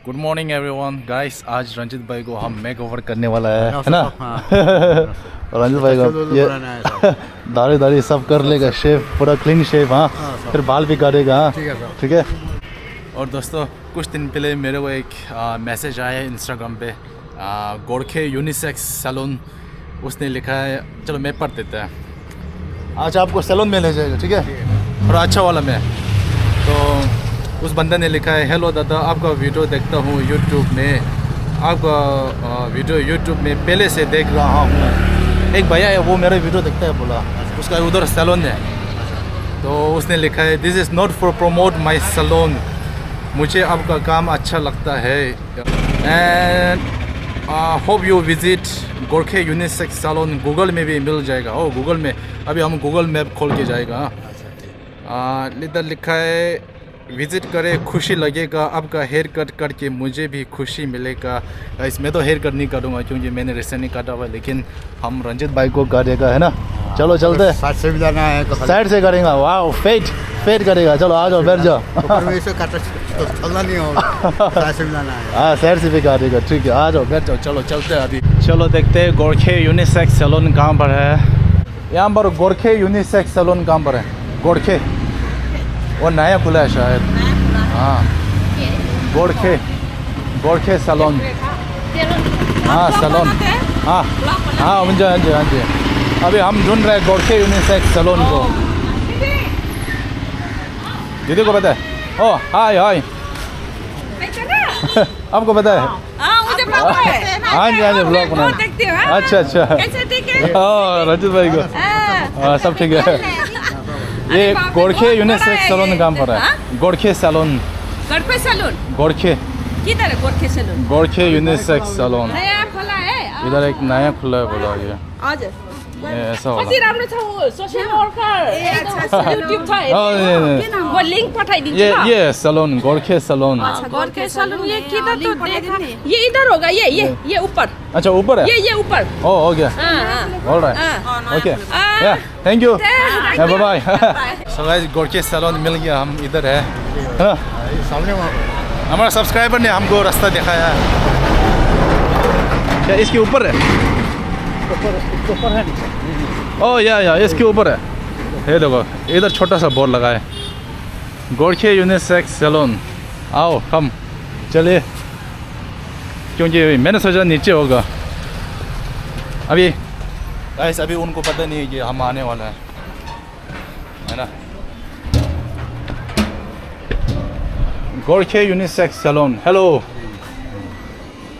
Good morning everyone guys, आज रंजित भाई को हम मेक ओवर करने वाला है ना। रंजित भाई को ये दाढ़ी सब कर लेगा, शेव पूरा क्लीन शेव। हाँ, फिर बाल भी काटेगा। ठीक है। और दोस्तों, कुछ दिन पहले मेरे को एक मैसेज आया है इंस्टाग्राम पे, गोरखे यूनिसेक्स सैलून। उसने लिखा है, चलो मैं पढ़ देता है। आज आपको सैलून में ले जाएगा, ठीक है, और अच्छा वाला में। तो उस बंदे ने लिखा है, हेलो दादा, आपका वीडियो देखता हूँ यूट्यूब में, आपका वीडियो यूट्यूब में पहले से देख रहा हूँ। एक भैया है, वो मेरा वीडियो देखता है, बोला उसका उधर सैलून है। तो उसने लिखा है, this is not for promote my salon, मुझे आपका काम अच्छा लगता है and hope you visit Gorkhe unisex salon. Google में भी मिल जाएगा। ओ गूगल में, अभी हम गूगल मैप खोल के जाएगा। इधर लिखा है, विज़िट करें, खुशी लगेगा, आपका हेयर कट करके मुझे भी खुशी मिलेगा। इसमें तो हेयर कट नहीं करूँगा क्योंकि मैंने रिसेंटली काटा हुआ है, लेकिन हम रंजित भाई को करेगा, है ना। चलो चलते हैं। साइड से भी जाना है तो साइड से करेगा। वाह, फेट करेगा। चलो आ जाओ, बैठ जाओ। तो चलना नहीं होगा, साइड से भी जाना है। हाँ, साइड से भी करेगा। ठीक है, आ जाओ, बैठ जाओ। चलो चलते हैं अभी। चलो देखते हैं गोरखे यूनिसेक्स सैलून कहाँ पर है। यहाँ पर गोरखे यूनिसेक्स सैलून कहाँ पर है? गोरखे, वो नया खुला है शायद। हाँ, गोरखे सैलून। हाँ सैलून, हाँ हाँ मुझे, हाँ जी हाँ जी। अभी हम ढूंढ रहे हैं गोरखे यूनिसेक्स सैलून को। दीदी को पता है? ओह हाय हाय। आपको पता है? मुझे ब्लॉग है। हाँ जी हाँ जी, ब्लॉग बना। अच्छा अच्छा। हाँ, रंजित भाई को। हाँ, सब ठीक है। ये गोरखे यूनिसेक्स सैलून कहाँ पर है? गोरखे सैलून। गोरखे सैलून गोरखे, किधर है? Gorkhe salon, Gorkhe unisex salon. नया खुला है। इधर एक नया खुला है, बोला ये आज ऐसा वाला। कति राम्रो छ वो सोशल वर्कर यूट्यूब था। नहीं। वो लिंक पठाइदिन्छु ल। ये salon, Gorkhe salon. Gorkhe salon ये किधर तो देखा, ये इधर होगा। ये ऊपर। अच्छा ऊपर है। ये ऊपर। ओह हो गया। हां alright, okay, yeah thank you, bye bye. So guys, Gorkhe salon मिल गया, हम इधर है ना। सामने हमारा सब्सक्राइबर ने हमको रास्ता दिखाया है। क्या इसके ऊपर है? ऊपर है। ओह या इसके ऊपर है। ये देखो, इधर छोटा सा बोर्ड लगा है, गोरखे यूनिसेक्स सैलून। आओ हम चलिए, क्योंकि मैंने सोचा नीचे होगा। अभी गाइस, अभी उनको पता नहीं है कि हम आने वाला है ना। Gorkhe unisex salon, hello.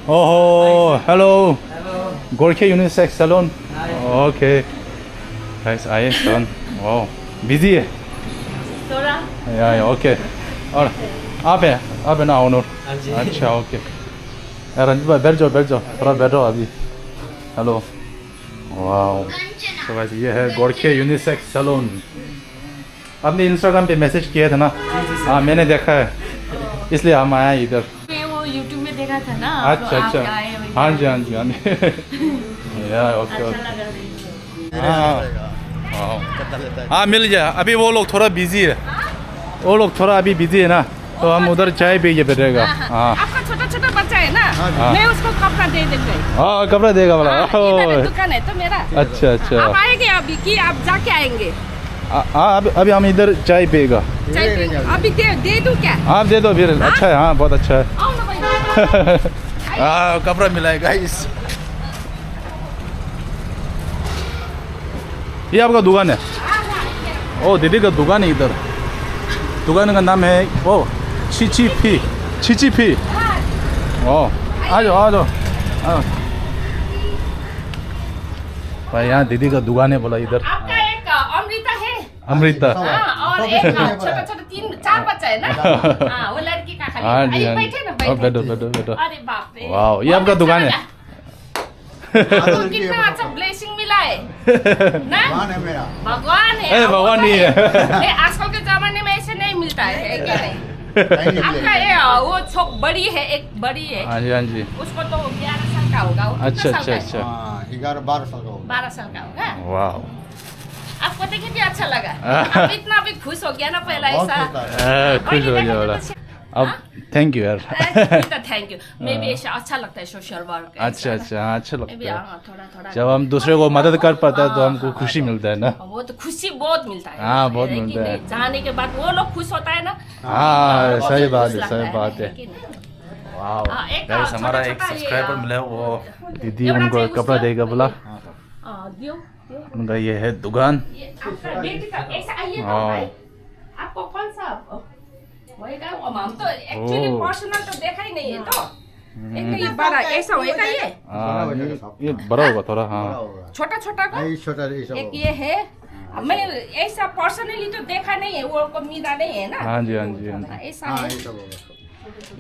ओहो hello, Gorkhe unisex salon. Okay guys, आए सैलून। वाह, बिजी है थोड़ा। या ओके। और आप है ना ओनर? अच्छा ओके। रंजित भाई बैठ जाओ, थोड़ा बैठो अभी। हेलो, वाह। तो गाइस, ये है गोरखे यूनिसेक्स सैलून। आपने इंस्टाग्राम पे मैसेज किया था ना? हाँ, मैंने देखा है, इसलिए हम आए इधर। वो यूट्यूब में देखा था ना। अच्छा अच्छा, हाँ जी हाँ जी हाँ जी। या ओके ओके। हाँ मिल गया। अभी वो लोग थोड़ा बिजी है, अभी बिजी है ना, तो हम उधर चाय पीजिए बैठेगा। हाँ, आपका छोटा बच्चा है ना, मैं उसको कपड़ा दे देंगे। हाँ कपड़ा देगा वाला। इधर दुकान है तो मेरा। अच्छा अच्छा। आप आएंगे अभी कि आप जाके आएंगे? हाँ, अभी हम इधर चाय पिएगा। अभी दे दूं क्या? आप दे दो फिर। अच्छा है, हाँ बहुत अच्छा है। आओ ना भाई। हाँ, कपड़ा मिलाएगा इस। ये आपका दुकान है? ओ दीदी का दुकान है इधर। दुकान का नाम है ओ चिची फी। ओ आ जाओ। भाई, यहाँ दीदी का दुकान है, बोला इधर। आपका एक अमृता है। अमृता। और एक छोटा 3-4 बच्चा है ना। हाँ, वो लड़की का खाली। हाँ जी हाँ जी। बैठे ना, बैठो। अरे बाप रे, वाह, ये आपका दुकान है। आपको कितना अच्छा ब्लेसिंग मिला है ना। भगवान है मेरा। भगवान है। भगवान नहीं है। आजकल के जमाने में ऐसे नहीं मिलता है क्या? नहीं। आपका ये वो छोक बड़ी है, एक बड़ी है। हाँ जी। उसको तो 11 साल का होगा। वो अच्छा कितना साल का है? अच्छा। 11-12 साल का होगा। 12 साल का होगा। वाह, आपको देख के भी अच्छा लगा। आप इतना भी खुश हो गया ना पहला बहुत ऐसा। खुश था। खुश हो गया बड़ा। अब थैंक यू यार। Thank you. मैं भी ऐसा अच्छा लगता है सोशल वर्क। अच्छा अच्छा, हाँ अच्छा मैं भी लगता है। थोड़ा थोड़ा जब हम दूसरे को मदद कर पाते हैं तो हमको खुशी मिलता है ना। वो तो खुशी बहुत मिलता है। हाँ, बहुत है कि मिलता है। नहीं? जाने के बाद वो लोग खुश होता है ना। हाँ सही बात खुश है, लगता सही बात है। कि नहीं? वाह एक गाइस, हमारा एक छोटा-छोटा ये, सब्सक्राइबर मिला है, वो दीदी एवढा उनको चाहिए कपड़ा उसका? देगा बोला। दियो दियो। उनका ये है दुकान। ये आपका बेटी का ऐसा आइए तो हाँ। भाई। आपको कौन सा होएगा? हम तो एक्चुअली ओह। पर्सनल तो देखा ही नहीं है तो। एक ये बड़ा ऐसा होएगा ये। हाँ ये बड़ा होगा थोड़ा। हाँ छोटा छोटा का ये छोटा ये सब एक ये है। मैं ऐसा पर्सनली तो देखा नहीं है, वो को मिला नहीं है ना। हाँ जी, हाँ जी, हाँ जी। ऐसा हाँ है, ये सब होगा।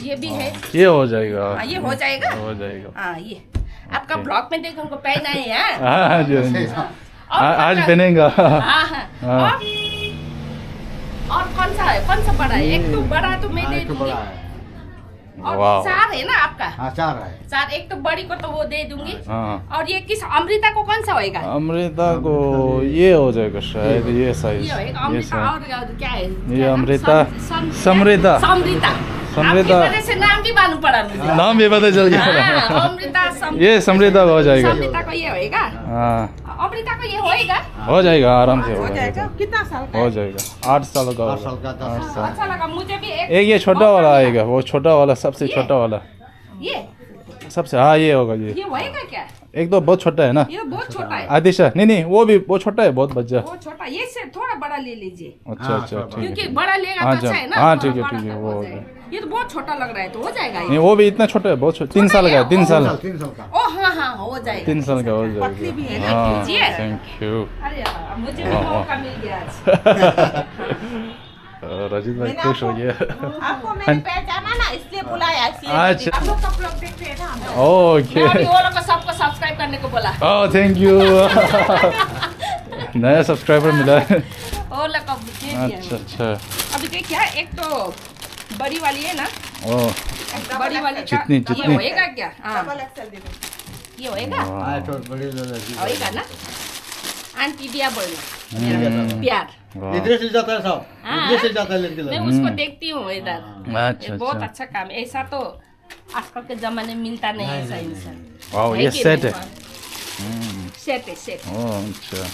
ये भी है। ये हो जाएगा। हाँ, ये हो जाएगा। हो जाएगा। हाँ ये आपका ब्लॉग में देखो उनको पहना है यार। हाँ जी, हाँ जी। आज कौन सा- पहनेगा। हाँ हाँ। हाँ। और कौन सा है? कौन सा बड़ा है? एक तो बड़ा तो मैं हाँ, दे एक तो दूंगी। बड़ा है। और वाह। 4 है ना आपका? हाँ 4 है। 4 एक तो बड़ी को तो वो दे दूंगी। हाँ और ये किस अमृता को कौन सा होएगा? अमृता को ये हो जाएगा शायद, ये साइज। ये होएगा ये अमृता। साइज। और क्या है? ये क्या नाम? अमृता। समृता। समृता। समृता। आपकी वजह से नाम भी मालूम पड़ा मुझे। नाम भी पता चल गया। हाँ, अमृता ये समृता हो जाएगा। समृता को ये होएगा। हाँ अमृता को ये होएगा। हो जाएगा, आराम से हो जाएगा। कितना साल का? हो जाएगा 8 साल का 8 साल होगा। का 10 साल। अच्छा लगा मुझे भी। एक ये छोटा वाला आएगा, वो छोटा वाला सबसे ये? छोटा वाला ये सबसे। हाँ ये होगा ये। ये होएगा क्या? एक तो बहुत छोटा है ना। ये तो बहुत छोटा है। आदिशा नहीं वो छोटा है बहुत बच्चा। वो छोटा, ये से थोड़ा बड़ा ले लीजिए। अच्छा हाँ, अच्छा थोड़ा ठीक है क्योंकि ठीक है। बड़ा लेगा हाँ, तो अच्छा है ना। हाँ, थोड़ा ठीक है, बड़ा ठीक है, तो वो हो हो जाएगा। ये तो बहुत छोटा लग रहा है, तो हो जाएगा नहीं ये। वो भी इतना छोटा है, बहुत छोटा। 3 साल का है, 3 साल। 3 साल का। ओ हाँ हाँ हो जाएगा। 3 साल का हो पतली भी है जाएगा। ना, हाँ कीजिए। Thank you. अरे यार, मुझे भी वाह, वाह। मौका मिल गया आज। रजित भाई खुश हो गया। आपको मैंने पहचाना ना, इसलिए बुलाया, इसलिए अच्छा। आप लोग का ब्लॉग देखते हैं ना हम लोग। ओके। मैं अभी वो लोग को सबको सब्सक्राइब करने को बोला। Oh thank you. नया सब्सक्राइबर मिला है। वो लोग को दे दिया अच्छा मैंने। अच्छा। अभी देखिए एक तो बड़ी वाली है ना, ओह बड़ी वाली का जितनी- ये जितनी- होएगा क्या? हाँ डबल एक्सेल दे दो। ये होएगा। हाँ तो बड़ी लड़की। होएगा ना। आंटी दिया बोल मेरा प्यार। वाह। इधर से जाता है सब। हाँ। इधर से जाता है लड़की मैं लोग। उसको देखती हूँ इधर। अच्छा ये बहुत अच्छा। अच्छा काम है। ऐसा तो आजकल के जमाने में मिलता नहीं है ऐसा इंसान। वाह है ये कि सेट है। नहीं? सेट है सेट। ओह अच्छा।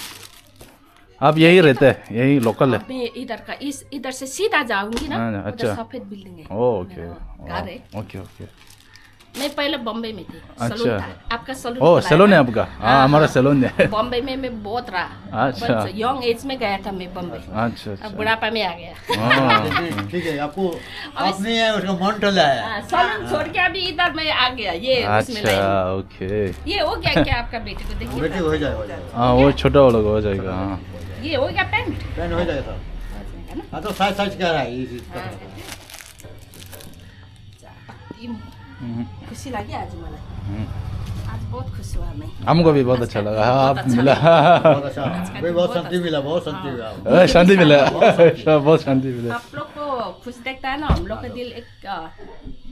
आप यही रहते हैं, यही लोकल है। मैं इधर का इधर से सीधा जाऊंगी ना, हाँ, उधर अच्छा। सफेद बिल्डिंग है। ओके मेरा घर है। Okay okay. मैं पहले बॉम्बे में थी। अच्छा। सलून था। आपका सलून ओह खुला सैलून है ना? आपका। हाँ हमारा सैलून है। बॉम्बे में मैं बहुत रहा। अच्छा। यंग एज में गया था मैं बॉम्बे। अच्छा अब अच्छा। बुढ़ापा में आ गया। हाँ। ठीक है आपको आप नहीं है उसका मन टला है। हाँ, सलून छोड़ के अभी इधर मैं आ गया। ये उसमें अच्छा लाइन। ओके। ये हो गया क्या आपका बेटे को? बेटी देखिए हो जाए हो जाए। हाँ वो छोटा वाला हो जाएगा। हाँ ये हो गया पैंट। पेन हो जाएगा सब। है ना? हाँ तो साइज साइज क्या है ये चीज का। हम्म, खुशी लगी आज मलाई। हम्म। आज बहुत खुश हुआ मैं। हमको भी बहुत अच्छा लगा। हाँ, आप बहुत अच्छा मिला। बहुत अच्छा हमें बहुत शांति मिला, बहुत शांति मिला। शांति मिला। बहुत शांति मिला। आप लोग को खुश देखता है ना, हम लोग का दिल एक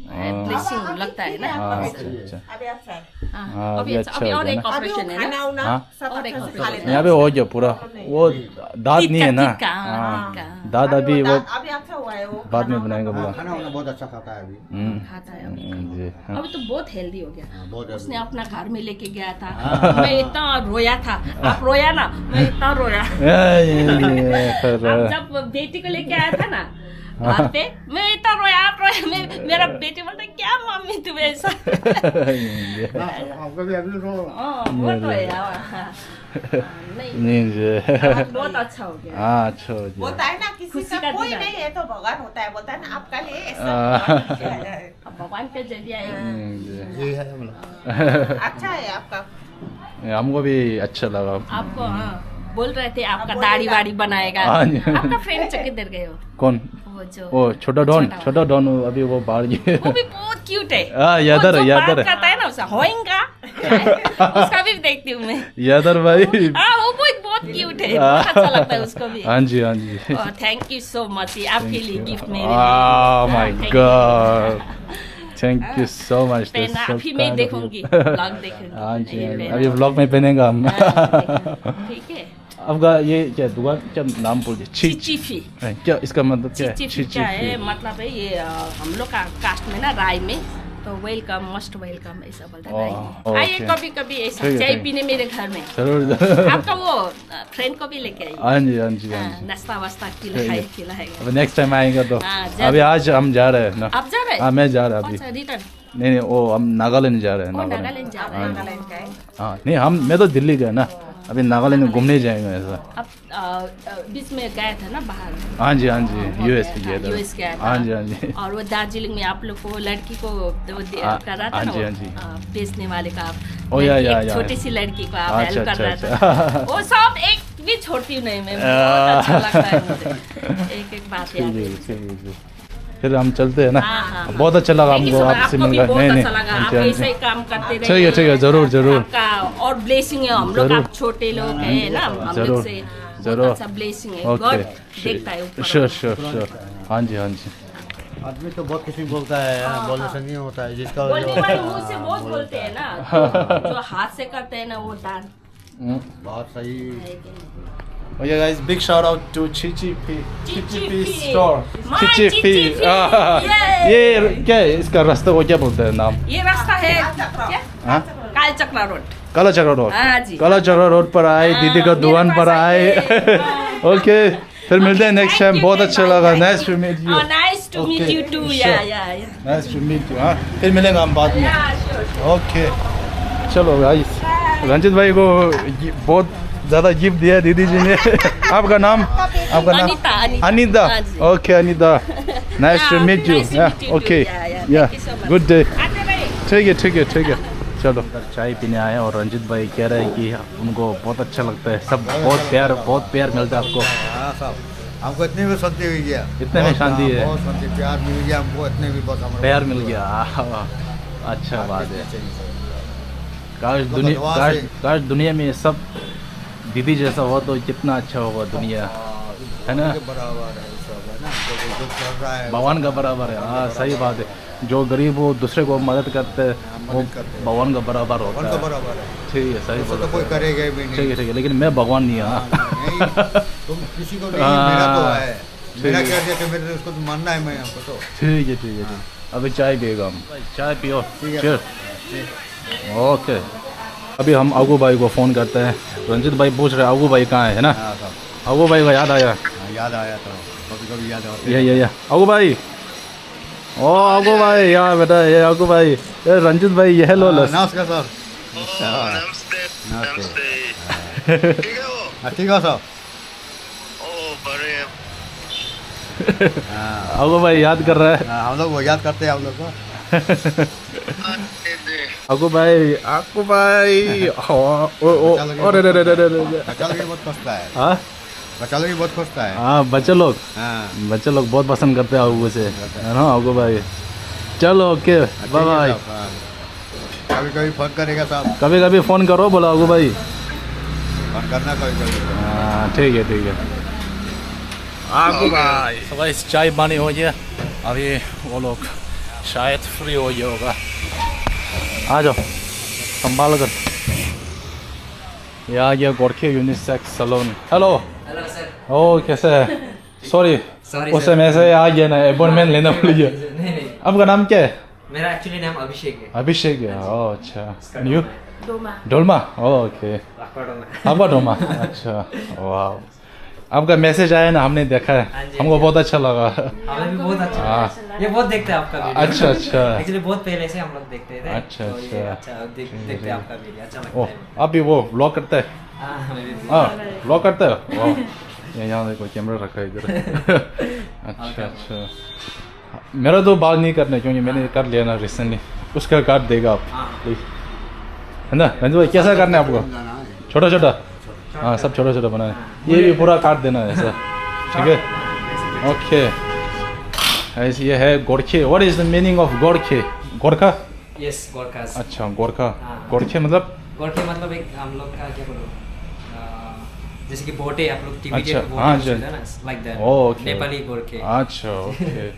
ब्लेसिंग लगता है ना। हाँ अच्छा अच्छा। अभी आप खाएं। हाँ, हाँ, अभी अभी अच्छा, अच्छा अभी हो और गया एक ना। अभी वो ऑपरेशन है ना। खाना उना हाँ? सब और एक अच्छे से ऑपरेशन खा लेते यहाँ पे हो गया पूरा। वो दांत नहीं है ना। टीका, टीका, हाँ टीका। दांत अभी वो अभी अच्छा हुआ है वो। बाद में बनाएगा हाँ, बोला। खाना वाना बहुत अच्छा खाता है अभी। खाता है अभी। जी हाँ। अभी तो बहुत हेल्दी हो गया। हाँ, बहुत उसने अपना घर में लेके गया था। हाँ। मैं इतना रोया था। आप रोया ना, मैं इतना रोया। अब जब बेटी को लेके आया था ना घर पे, मैं इतना रोया, आप रोया। मेरा बेटी बोलता क्या मम्मी तुम ऐसा। हाँ, आपको भी अभी रो। हाँ, बहुत रोया। हाँ, नहीं नहीं जी। अब बहुत अच्छा हो गया। हाँ अच्छा हो गया। बोलता है ना किसी खुशी का का कोई दिन नहीं है तो भगवान होता है, बोलता है ना आपका लिए ऐसा है। अब भगवान के जरिए है। जी। ये है हम लोग। अच्छा है आपका। हमको भी अच्छा लगा। आपको हाँ बोल रहे थे आपका दाढ़ी वाड़ी बनाएगा। हाँ जी। आपका फ्रेंड किधर गए हो? कौन? वो जो वो छोटा डॉन अभी वो बाहर गए। वो भी बहुत क्यूट है। हाँ, यादर वो है, जो यादर बात है। करता है ना उसका होएगा। उसका भी देखती हूँ मैं। यादर भाई। हाँ वो बहुत क्यूट है। बहुत अच्छा लगता है उसको भी। हाँ जी हाँ जी। थैंक यू सो मच आपके लिए गिफ्ट मेरे Oh my Thank you. God. Thank you so much. पहना That's so अभी मैं kind of देखूंगी, you. ब्लॉग देखूंगी। हाँ जी ये हाँ जी। पहना। अभी व्लॉग में पहनेगा हम। हाँ, ठीक है। आपका ये क्या दुकान क्या नाम बोल दिया चिचिफी। क्या इसका मतलब क्या है चिचिफी क्या है मतलब है ये हम लोग का कास्ट में ना राय में तो वेलकम मोस्ट वेलकम ऐसा बोलते हैं ओके। आइए कभी कभी ऐसा ठीक है, चाय ठीक है। पीने मेरे घर में जरूर आपका वो फ्रेंड को भी लेके आइए हाँ जी हाँ जी हाँ जी नाश्ता वास्ता ठीक है। खिलाएगा अब नेक्स्ट टाइम आएंगे तो हाँ, जरूर। अभी आज हम जा रहे हैं ना आप जा रहे हाँ हैं मैं जा रहा अभी अच्छा रिटर्न नहीं वो हम नागालैंड जा रहे हैं नागालैंड जा रहे हैं नागालैंड का है हाँ नहीं मैं तो दिल्ली गया ना अभी नागालैंड में घूमने जाएंगे ऐसा अब बीच में गए थे ना बाहर हाँ जी यूएस गया था यूएस गया था हाँ जी और वो दार्जिलिंग में आप लोग को लड़की को कर रहा था हाँ ना जी, वो, हाँ जी। बेचने वाले का आप ओ, या, लड़की, या, एक या। छोटी सी लड़की को आप अच्छा, हेल्प कर रहा अच्छा, था वो सब एक भी छोड़ती हूँ नहीं मैं बहुत अच्छा लगता है मुझे एक एक बात याद है फिर हम चलते हैं ना हाँ, हाँ, बहुत अच्छा लगा Thank you हमको so much. आपसे आपको भी मिलकर बहुत अच्छा लगा हाँ आप जी, हाँ ऐसे जी। ही काम करते रहिए ठीक है, जरूर, जरूर। आपका और ब्लेसिंग है हम लोग जरूर। आप छोटे लोग हैं ना हम लोग जरूर, से जरूर। बहुत अच्छा ब्लेसिंग है गॉड देखता है ऊपर श्योर हाँ जी आदमी तो बहुत किसी बोलता है बोलने से नहीं होता है जिसका बोलने वाले मुंह से बहुत बोलते हैं ना जो हाथ से करते हैं ना वो दान बहुत सही Oh yeah guys, big shout out to Chichipi store. My Chichipi, yay! ये क्या है इसका रास्ता को क्या बोलते हैं नाम? ये रास्ता है क्या हाँ? काल चक्रा रोड काला चक्रा रोड। हाँ जी। काला चक्रा रोड पर आए दीदी का मेरे दुकान पास पर आए। ओके फिर मिलते हैं नेक्स्ट टाइम बहुत अच्छा लगा nice to meet you nice to meet Okay, you too sure. या नाइस टू मीट यू हाँ फिर मिलेंगे हम बाद में ओके चलो गाइस रंजित भाई को बहुत ज़्यादा गिफ्ट दिया दीदी जी ने आपका नाम अनीता, अनीता हाँ ji. Okay Anita nice to meet you nice to meet you okay too. Yeah, yeah thank you so much. Good day आते भाई ठीक है चलो चाय पीने आए और रंजित भाई कह रहे हैं कि उनको बहुत अच्छा लगता है सब बहुत प्यार मिलता है आपको हाँ साहब हमको इतने में शांति हुई गया इतने में शांति है। बहुत शांति प्यार मिल गया हमको इतने भी बहुत हमारा प्यार मिल गया अच्छा बात है काश दुनिया में सब दीदी जैसा हो तो कितना अच्छा होगा दुनिया है ना बराबर है सब है ना जो चल रहा है भगवान का बराबर है हाँ सही बात है जो गरीब हो दूसरे को मदद करते हैं वो भगवान का बराबर होता उनका है बराबर है ठीक है सही ऐसा बोला तो कोई करेगा भी नहीं ठीक है लेकिन मैं भगवान नहीं हूँ नहीं, तुम किसी को नहीं हाँ, मेरा तो है मेरा ठीक क्या दिया तो मेरे उसको तो मानना है मैं हमको तो ठीक है अभी चाय पिएगा हम चाय पियो फिर ओके अभी हम आगू भाई को फ़ोन करते हैं रंजित भाई पूछ रहे आगू भाई कहाँ है ना हाँ साहब आगू भाई को याद आया याद आया तो कभी कभी याद आता ये आगू भाई ओ आगू भाई यार बेटा ये आगू भाई ये रंजित भाई ये लो लस नमस्कार सर नमस्ते नमस्ते ठीक है वो ठीक है सर ओ बड़े आगू भाई याद कर रहा है हम लोग वो याद करते हैं हम लोग को आगू भाई अरे बच्चा लोग भी बहुत खुशता है हाँ बच्चा लोग भी बहुत खुशता है हाँ बच्चे लोग बहुत पसंद करते हैं आगू से है ना आगू भाई चलो ओके बाय बाय कभी कभी फोन करेगा साहब कभी कभी फ़ोन करो बोलो आगू भाई फोन करना कभी कभी हाँ ठीक है आगू भाई तो भाई चाय पानी हो गया अभी वो लोग शायद फ्री हो गया होगा आ जाओ संभाल कर ये आ गया Gorkhe unisex salon hello sir ओ कैसे है सॉरी Sorry, उस sir. समय से आ गया ना अपॉइंटमेंट लेना पड़ गया नहीं आपका नाम क्या है मेरा एक्चुअली नाम अभिषेक है अभिषेक है ओह अच्छा यू डोमा डोलमा ओके आपका डोमा अच्छा वाह आपका मैसेज आया ना हमने देखा है हाँ जी, हमको हाँ जी। बहुत अच्छा लगा हमें भी बहुत अच्छा हाँ। लगा। ये बहुत देखते हैं आपका वीडियो अच्छा, अच्छा। एक्चुअली बहुत पहले से हम लोग देखते थे अच्छा, तो ये अच्छा। देखते हैं आपका वीडियो अच्छा लगता ओह है आप भी वो व्लॉग करते हैं हाँ, हमें भी हाँ व्लॉग करते हो वाह ये यहाँ देखो कैमरा रखा है इधर अच्छा मेरा तो बाल नहीं करना क्योंकि मैंने कर लिया ना रिसेंटली उसका काट देगा आप हाँ। प्लीज है ना रंजू भाई कैसा करना है आपको छोटा छोटा हाँ सब छोटा छोटा बनाना है ये भी पूरा काट देना है ऐसा ठीक है ओके ऐसे ये है Gorkhe what is the meaning of Gorkhe Gorkha yes Gorkha अच्छा गोरखा हाँ। गोरखे मतलब गोरखे मतलब एक हम लोग का क्या बोलो जैसे कि बोटे आप लोग टीवी के अच्छा, बोटे हाँ, यूज़ जी। करते हैं ना like that okay. Nepali Gorkhe अच्छा ओके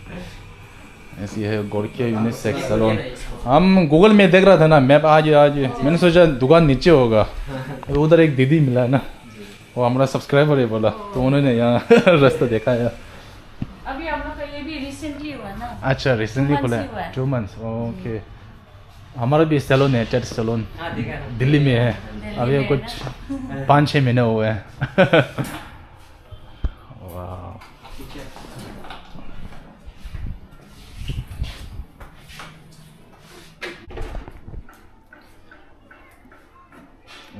ऐसी है गोरखे यूनिसेक्स सैलून हम गूगल में देख रहा था ना मैप आज मैंने सोचा दुकान नीचे होगा तो उधर एक दीदी मिला है ना वो हमारा सब्सक्राइबर है बोला, तो उन्होंने यहाँ रास्ता देखा है। अभी हम लोग का ये भी रिसेंटली हुआ ना। अच्छा, रिसेंटली खुला है 2 मंथ्स। ओके, हमारा भी सैलून है, चर्च सैलून दिल्ली में है। अभी कुछ 5-6 महीने हुए हैं। वाह,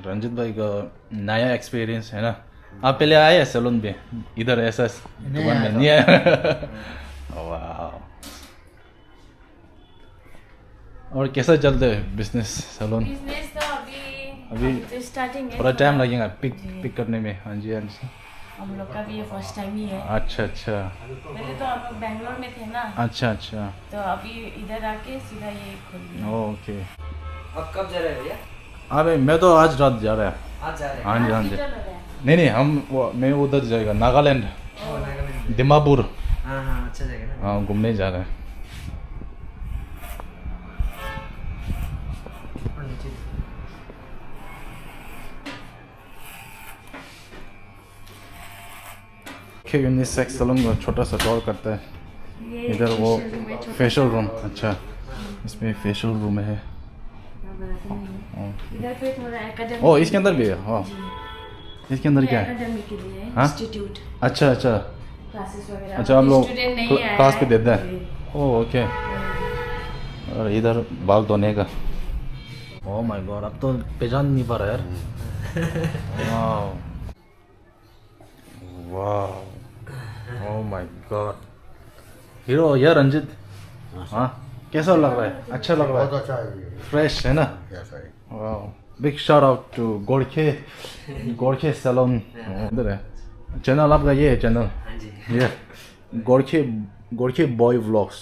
रंजित भाई का नया एक्सपीरियंस है ना। आप पहले आए हैं सैलून पे इधर ऐसा दुकान में नहीं आया? वाह, और कैसा चलता है बिजनेस सैलून? बिजनेस तो अभी तो स्टार्टिंग है, थोड़ा टाइम लगेगा पिक करने में। हाँ जी, हाँ जी। हम लोग का भी ये फर्स्ट टाइम ही है। अच्छा अच्छा पहले तो हम लोग बैंगलोर में थे ना, अच्छा अच्छा, तो अभी इधर आके सीधा ये खोल दिया। ओके। अब कब जा रहे हैं भैया? अरे मैं तो आज रात जा रहा है। आज जा रहे हैं? हाँ जी, हाँ जी। चल रहा है। नहीं नहीं, मैं उधर जाएगा नागालैंड, दिमापुर। हाँ हाँ, अच्छा जगह ना। हाँ, घूमने जा रहे हैं। और नीचे यूनिसेक्स सैलून का छोटा सा टूर करता है ये इधर। वो facial room है, छोटा फेशियल रूम, अच्छा इसमें फेशियल रूम है। इधर पे थोड़ा एकेडमिक। ओ, इसके अंदर भी है? हाँ, इसके अंदर क्या है? एकेडमिक के लिए हाँ? इंस्टीट्यूट अच्छा अच्छा क्लासेस वगैरह। अच्छा, आप लोग स्टूडेंट नहीं आया क्लास पे है। देते हैं? Oh okay. और इधर बाल धोने का। ओह माय गॉड, अब तो पहचान नहीं पा रहा यार। वाह वाह, ओह माय गॉड, हीरो यार रंजित। हाँ, कैसा लग रहा है? अच्छा लग रहा बहुत है, अच्छा है ये। फ्रेश है ना? Yes, I- वाह, big shout out to Gorkhe salon. इधर है चैनल आपका, ये है चैनल, हाँ जी। ये गोरखे बॉय व्लॉग्स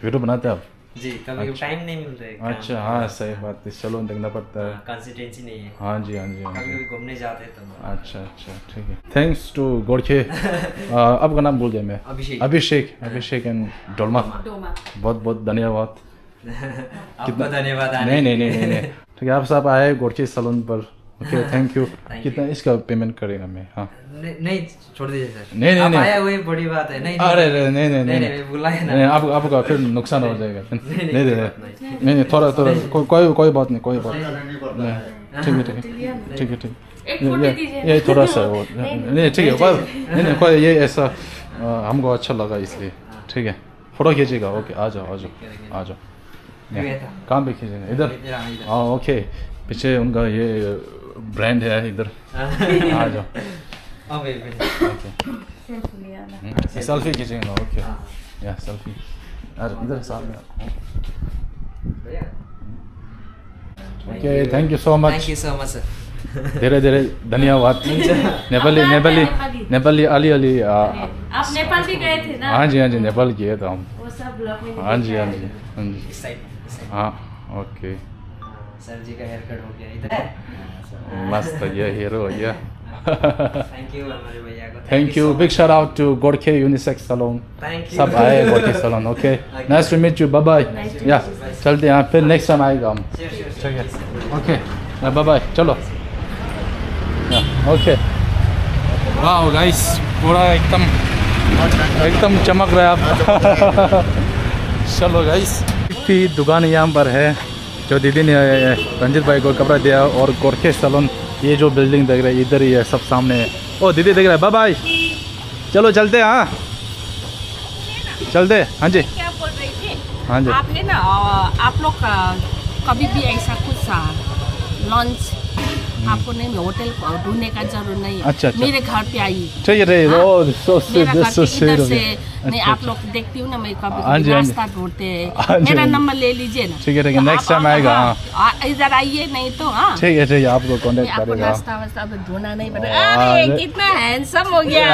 वीडियो बनाते हैं आप? जी, कभी टाइम नहीं मिलता है काम। अच्छा, हाँ सही बात है, सैलून देखना पड़ता है। कंसिस्टेंसी नहीं है। हाँ जी, हाँ जी, हाँ कभी जी। कभी घूमने जाते हैं तो। अच्छा अच्छा, ठीक है। Thanks to Gorkhe. आपका नाम भूल गया मैं। अभिषेक एंड डोलमा। डोमा। बहुत बहुत धन्यवाद। आपको धन्यवाद आने नहीं नहीं नहीं नहीं, ठीक है, आप सब आए गोरखे सैलून पर। Okay, thank you. कितना इसका पेमेंट करेगा मैं? हाँ, नहीं छोड़ दीजिए सर। नहीं, आप नहीं। आया हुई बड़ी बात है। नहीं अरे नहीं नहीं नहीं नहीं, नहीं, बुलाए ना। नहीं, आपका फिर नुकसान हो जाएगा। नहीं नहीं नहीं, नहीं, थोड़ा कोई बात नहीं, कोई बात नहीं नहीं। पड़ता है। ठीक है, ठीक है, ठीक है, ठीक एक है। फोटो दीजिए। ये थोड़ा सा वो नहीं, ठीक है, नहीं नहीं, कोई ये ऐसा हमको अच्छा लगा इसलिए। ठीक है, फोटो खींचेगा। ओके, आ जाओ आ जाओ आ जाओ। कहाँ पे खींचेगा? इधर? हाँ ओके, पीछे उनका ये ब्रांड है इधर। आ जाओ। ओके, सेल्फी लिया ना। सेल्फी खींचेंगे। ओके, या सेल्फी इधर सामने। Okay, thank you so much. Thank you so much sir. धीरे धीरे धन्यवाद। नेपाली अली आप नेपाल भी गए थे ना? हाँ जी, हाँ जी, नेपाल किए थे हम। वो सब ब्लॉग में हाँ जी, हाँ जी, हाँ जी। इस साइड। हाँ ओके, सर जी का हेयर कट हो गया इधर। मस्त, ये हीरो भैया। थैंक यू हमारे भैया को। Thank you, big shout out to Gorkhe unisex salon. Thank you. सब आए Gorkhe salon. Okay, nice to meet you, bye bye. Yeah चलते हैं, फिर नेक्स्ट टाइम आएगा हम। ठीक है, ओके, बाय बाय, चलो। ओके, वाह गाइस, पूरा एकदम चमक रहा है आप। चलो गाइस, की दुकान यहाँ पर है जो दीदी ने रंजित भाई को कपड़ा दिया। और गोरखे सैलून, ये जो बिल्डिंग देख रहे हैं इधर ही है, सब सामने है। ओ दीदी देख रहे हैं, बाय बाय, चलो चलते हैं। हाँ चलते, हाँ जी, क्या बोल रही थी? हाँ जी। आप है ना, आप लोग कभी भी ऐसा कुछ लंच आपको नहीं, होटल ढूंढने का जरूर नहीं है। अच्छा, अच्छा। मेरे घर पे आइए। ठीक है, हाँ? ओ सो मेरा घर सो पे इधर से नहीं, अच्छा, आप लोग देखती हूँ ना, मैं हाँ कभी जी, हाँ जी। रास्ता ढूंढते हाँ हैं। जी, मेरा हाँ जी। नंबर ले लीजिए ना। ठीक है, ठीक है, तो नेक्स्ट आप टाइम आएगा। हाँ इधर आइए, नहीं तो हाँ ठीक है, आपको मैं कॉन्टेक्ट आपको करेगा। नाश्ता वास्ता अब ढूंढना नहीं पड़ेगा। अरे कितना हैंडसम हो गया,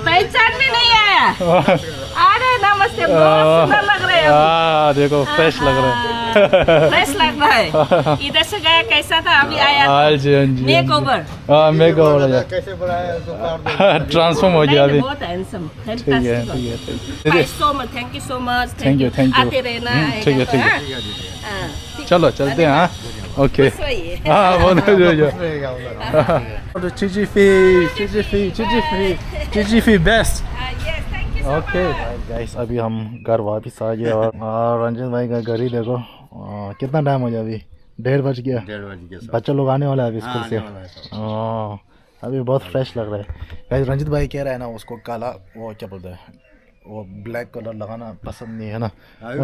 पहचान भी नहीं आया। अरे नमस्ते, बहुत सुंदर लग रहे हो। देखो फ्रेश लग रहा है। फ्रेश लग रहा है। इधर से गया कैसा था, अभी आया हाँ जी, हाँ जी, मेकओवर। हाँ मेकओवर हो गया, कैसे बनाया उसको कर दो। ट्रांसफॉर्म हो गया अभी। बहुत हैंडसम, ठीक है, ठीक है, ठीक है। So much, thank you so much. Thank you, thank you. आते रहना। ठीक है, ठीक है। हाँ, ठीक है। चलो चलते हैं। हाँ ओके हाँ बहुत चिची बेस्ट ओके गाइस अभी हम घर वापस आ गए और रंजन भाई का घर ही देखो कितना टाइम हो गया अभी 1:30 बज गया बच्चे लोग आने वाला है अभी स्कूल से अभी बहुत फ्रेश लग रहा है गाइस रंजित भाई कह रहा है ना उसको काला वो क्या बोलते हैं वो ब्लैक कलर लगाना पसंद नहीं है ना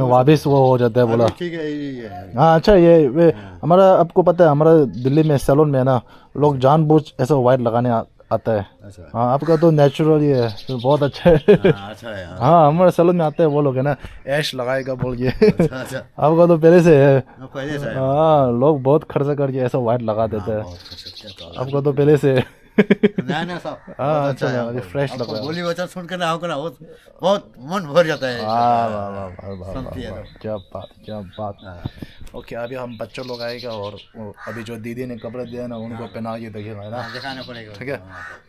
वापस वो हो जाता है बोला ठीक है हाँ अच्छा ये हमारा आपको पता है हमारा दिल्ली में सैलून में है ना लोग जानबूझ ऐसा वाइट लगाने आता है हाँ आपका तो नेचुरल ही है तो बहुत अच्छा है हाँ हमारे सैलून में आते हैं वो लोग है ना ऐश लगाएगा बोल के आपका तो पहले से है हाँ लोग बहुत खर्चा करके ऐसा वाइट लगा देते हैं आपका तो पहले से हाँ अच्छा अभी फ्रेश लग रहा है बोली वचन सुनकर ना होगा ना बहुत मन भर जाता है क्या बात ओके अभी हम बच्चों लोग आएगा और अभी जो दीदी ने कपड़े दिया ना उनको पहना के देखिएगा ना दिखाना पड़ेगा ठीक है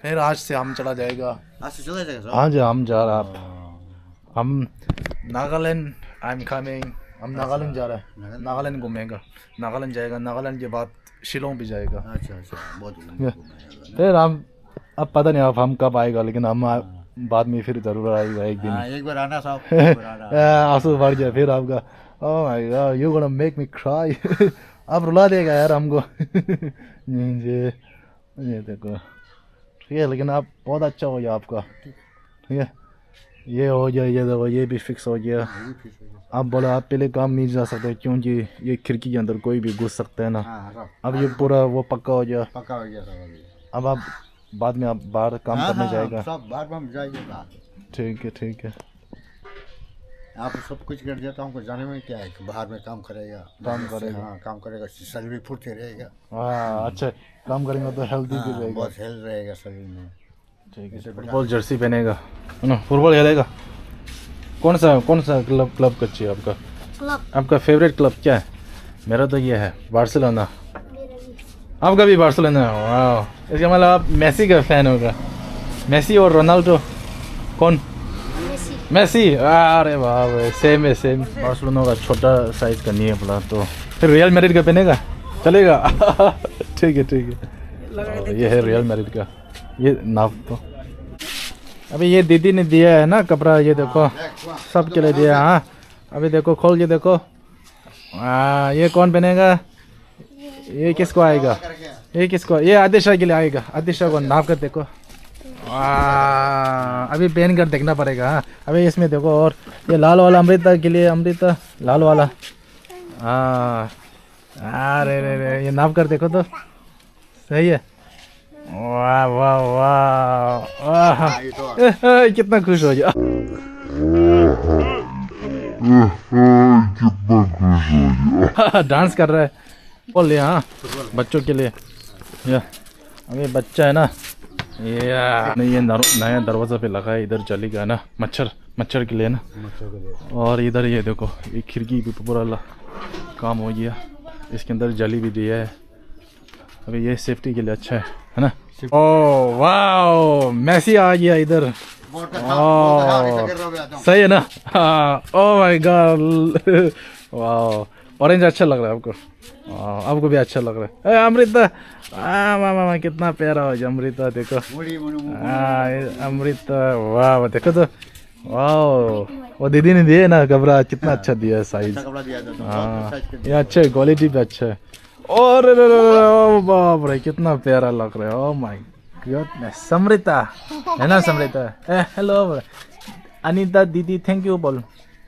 फिर आज से हम चला जाएगा आज से चला जाएगा हाँ जी हम जा रहे हैं हम नागालैंड आई एम कमिंग हम नागालैंड जा रहे हैं नागालैंड घूमेगा नागालैंड जाएगा नागालैंड के बाद शिलोंग भी जाएगा अच्छा बहुत फिर हम अब पता नहीं अब हम कब आएगा लेकिन हम बाद में फिर जरूर आएगा एक दिन एक बार आना साहब आंसू भर गया फिर आपका oh my God you gonna make me cry अब रुला देगा यार हमको ये देखो ठीक है लेकिन आप बहुत अच्छा हो गया आपका ठीक है ये हो गया ये देखो ये भी फिक्स हो गया आप बोला आप पहले काम नहीं जा सकते क्योंकि ये खिड़की के अंदर कोई भी घुस सकता है ना अब ये पूरा वो पक्का हो गया अब आप बाद में आप बाहर काम करने जाएगा सब बाहर में जाएंगे ठीक है आप सब कुछ कर दिया तो हमको जाने में क्या है बाहर में काम करेगा हाँ काम करेगा शरीर भी फुर्ती रहेगा हाँ अच्छा काम करेंगे तो हेल्दी भी रहेगा बहुत हेल्थ रहेगा शरीर में ठीक है फुटबॉल जर्सी पहनेगा है ना फुटबॉल खेलेगा कौन सा क्लब का चाहिए आपका फेवरेट क्लब क्या है मेरा तो ये है बार्सिलोना आपका भी बार्सिलोना है वाह इसका मतलब आप मेसी का फैन होगा मेसी और रोनाल्डो कौन मेसी अरे वाह सेम बार्सिलोना का छोटा साइज का नहीं है बोला तो फिर रियल मैड्रिड का पहनेगा चलेगा ठीक है ये है रियल मैड्रिड का ये नाप तो अभी ये दीदी ने दिया है ना कपड़ा ये देखो सब के लिए दिया हाँ अभी देखो खोल के देखो ये कौन पहनेगा ये किसको आएगा ये आदिशा के लिए आएगा आदिशा को नाप कर देखो अभी पहन कर देखना पड़ेगा हाँ अभी इसमें देखो और ये लाल वाला अमृता के लिए अमृता लाल वाला अरे रे ये नाप कर देखो तो सही है वाह वाह वाह कितना खुश हो गया डांस कर रहा है बोल लिया हाँ बच्चों के लिए या अभी बच्चा है ना ये नया दरवाज़ा पे लगा है इधर चलेगा ना मच्छर के लिए ना और इधर ये देखो ये खिड़की भी पूरा काम हो गया इसके अंदर जली भी दिया है अभी ये सेफ्टी के लिए अच्छा है ना ओह वाह मेसी आ गया इधर सही है ना ओह माय गॉड वाह ऑरेंज अच्छा लग रहा है आपको भी अच्छा लग रहा है अमृता मामा कितना प्यारा हो गया अमृता देखो अमृता वाह देखो तो वाह वो दीदी ने दिए ना कपड़ा कितना अच्छा दिया है साइज ये अच्छा है क्वालिटी भी अच्छा है और बाप रे कितना प्यारा लग रहा है ओह माय गॉड समृता है ना समृता हेलो अनीता दीदी थैंक यू बोल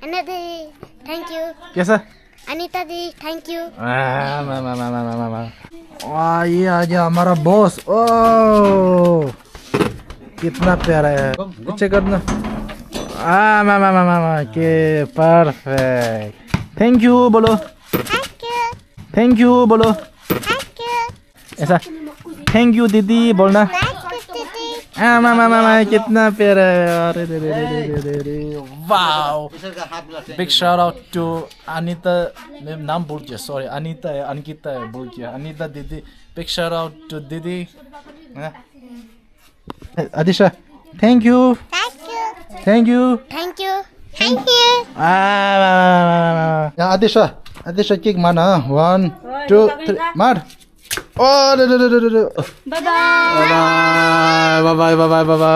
थैंक यू कैसा अनीता दी थैंक यू ये आ गया हमारा बॉस ओ कितना प्यारा है चेक करना के परफेक्ट थैंक यू बोलो थैंक यू बोलो ऐसा थैंक यू दीदी बोलना कितना प्यारा है अरे wow big shout out to Anita नाम बोल दिया सॉरी अनीता है अंकिता है बोल दिया अनीता दीदी बिग शाउट आउट टू दीदी Adisha thank you thank you Adisha This kick mana. 1, 2, 3. Mar. Oh, bye bye. Bye bye. Bye bye. Bye bye.